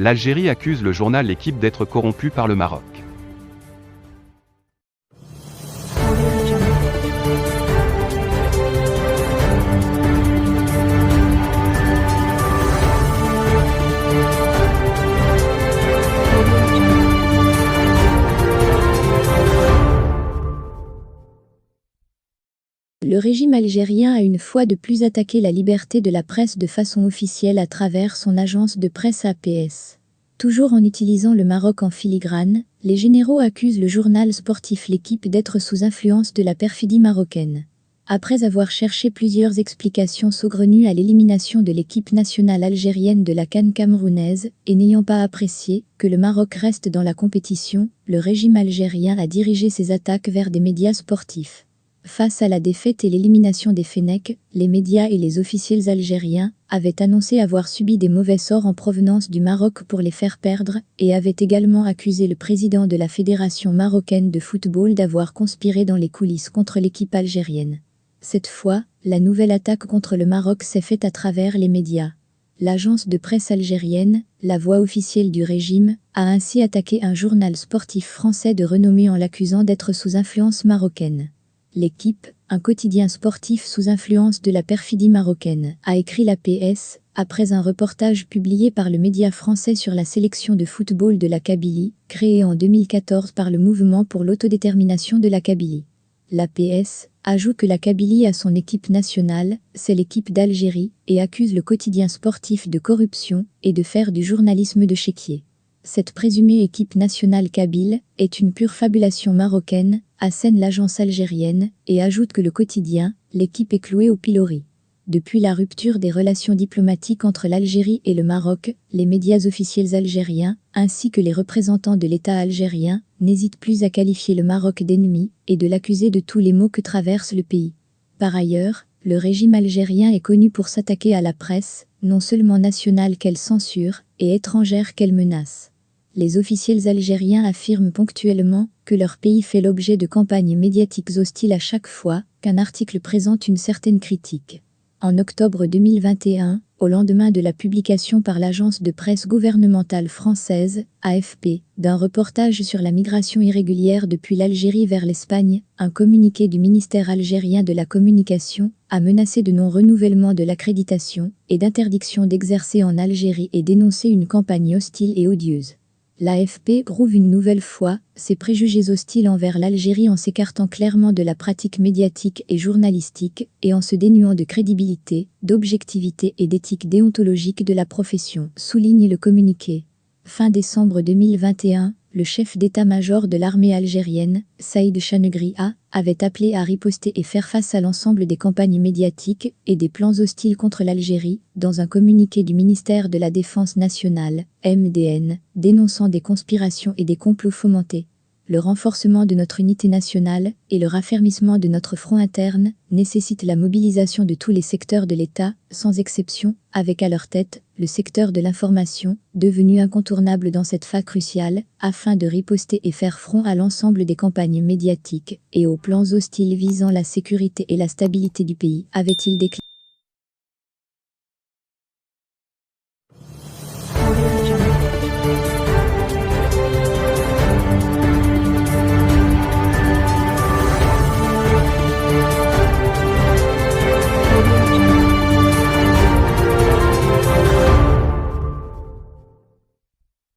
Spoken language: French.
L'Algérie accuse le journal L'Équipe d'être corrompu par le Maroc. Le régime algérien a une fois de plus attaqué la liberté de la presse de façon officielle à travers son agence de presse APS. Toujours en utilisant le Maroc en filigrane, les généraux accusent le journal sportif L'Équipe d'être sous influence de la perfidie marocaine. Après avoir cherché plusieurs explications saugrenues à l'élimination de l'équipe nationale algérienne de la CAN camerounaise, et n'ayant pas apprécié que le Maroc reste dans la compétition, le régime algérien a dirigé ses attaques vers des médias sportifs. Face à la défaite et l'élimination des Fennecs, les médias et les officiels algériens avaient annoncé avoir subi des mauvais sorts en provenance du Maroc pour les faire perdre et avaient également accusé le président de la Fédération marocaine de football d'avoir conspiré dans les coulisses contre l'équipe algérienne. Cette fois, la nouvelle attaque contre le Maroc s'est faite à travers les médias. L'agence de presse algérienne, la voix officielle du régime, a ainsi attaqué un journal sportif français de renommée en l'accusant d'être sous influence marocaine. L'Équipe, un quotidien sportif sous influence de la perfidie marocaine, a écrit l'APS, après un reportage publié par le média français sur la sélection de football de la Kabylie, créée en 2014 par le mouvement pour l'autodétermination de la Kabylie. L'APS ajoute que la Kabylie a son équipe nationale, c'est l'équipe d'Algérie, et accuse le quotidien sportif de corruption et de faire du journalisme de chéquier. Cette présumée équipe nationale kabyle est une pure fabulation marocaine, assène l'agence algérienne, et ajoute que le quotidien, L'Équipe est cloué au pilori. Depuis la rupture des relations diplomatiques entre l'Algérie et le Maroc, les médias officiels algériens, ainsi que les représentants de l'État algérien, n'hésitent plus à qualifier le Maroc d'ennemi et de l'accuser de tous les maux que traverse le pays. Par ailleurs, le régime algérien est connu pour s'attaquer à la presse, non seulement nationale qu'elle censure, et étrangère qu'elle menace. Les officiels algériens affirment ponctuellement que leur pays fait l'objet de campagnes médiatiques hostiles à chaque fois qu'un article présente une certaine critique. En octobre 2021, au lendemain de la publication par l'agence de presse gouvernementale française, AFP, d'un reportage sur la migration irrégulière depuis l'Algérie vers l'Espagne, un communiqué du ministère algérien de la Communication a menacé de non-renouvellement de l'accréditation et d'interdiction d'exercer en Algérie et dénoncé une campagne hostile et odieuse. L'AFP prouve une nouvelle fois ses préjugés hostiles envers l'Algérie en s'écartant clairement de la pratique médiatique et journalistique et en se dénuant de crédibilité, d'objectivité et d'éthique déontologique de la profession, souligne le communiqué. Fin décembre 2021, le chef d'état-major de l'armée algérienne, Saïd Chanegria, avait appelé à riposter et faire face à l'ensemble des campagnes médiatiques et des plans hostiles contre l'Algérie, dans un communiqué du ministère de la Défense nationale, MDN, dénonçant des conspirations et des complots fomentés. Le renforcement de notre unité nationale et le raffermissement de notre front interne nécessitent la mobilisation de tous les secteurs de l'État, sans exception, avec à leur tête le secteur de l'information, devenu incontournable dans cette phase cruciale, afin de riposter et faire front à l'ensemble des campagnes médiatiques et aux plans hostiles visant la sécurité et la stabilité du pays, avait-il déclaré.